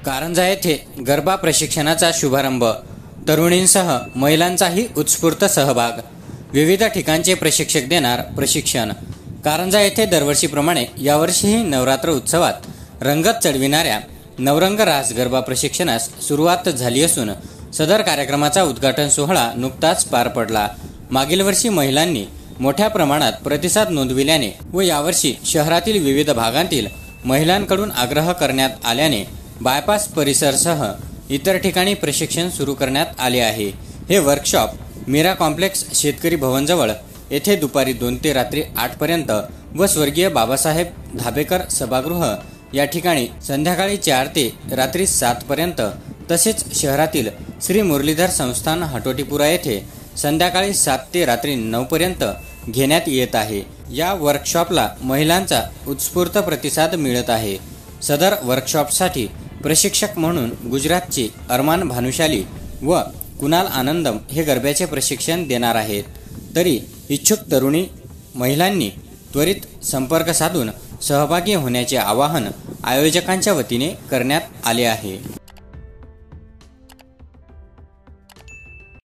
कारंजा येथे गरबा प्रशिक्षणाचा शुभारंभ, तरुणींसह महिलांचाही उत्स्फूर्त सहभाग, विविध ठिकाणचे प्रशिक्षक देणार प्रशिक्षण। कारंजा येथे दरवर्षीप्रमाणे यावर्षीही नवरात्र उत्सवात रंगत चढविणाऱ्या नवरंग रास गरबा प्रशिक्षणास सुरुवात झाली असून सदर कार्यक्रमाचा उद्घाटन सोहळा नुकताच पार पडला। मागील वर्षी महिलांनी मोठ्या प्रमाणात प्रतिसाद नोंदविल्याने व यावर्षी शहरातील विविध भागांतील महिलांकडून आग्रह करण्यात आल्याने बायपास परिसरसह इतर ठिकाणी प्रशिक्षण सुरू करण्यात आले आहे। हे वर्कशॉप मीरा कॉम्प्लेक्स शेतकरी भवनजवळ येथे दुपारी 2 ते रात्री 8 पर्यंत व स्वर्गीय बाबासाहेब धाबेकर सभागृह या ठिकाणी संध्याकाळी 4 ते रात्री 7 पर्यंत तसेच शहरातील श्री मुरलीधर संस्थान हटोटीपुरा येथे संध्याकाळी 7 ते रात्री 9 पर्यंत घेण्यात येत आहे। या वर्कशॉपला महिलांचा उत्स्फूर्त प्रतिसाद मिळत आहे। सदर वर्कशॉपसाठी प्रशिक्षक म्हणून गुजरातचे अरमान भानुशाली व कुणाल आनंदम हे गरब्याचे प्रशिक्षण देणार आहेत। तरी इच्छुक तरुणी महिलांनी त्वरित संपर्क साधून सहभागी होण्याचे आवाहन आयोजकांच्या वतीने करण्यात आले आहे।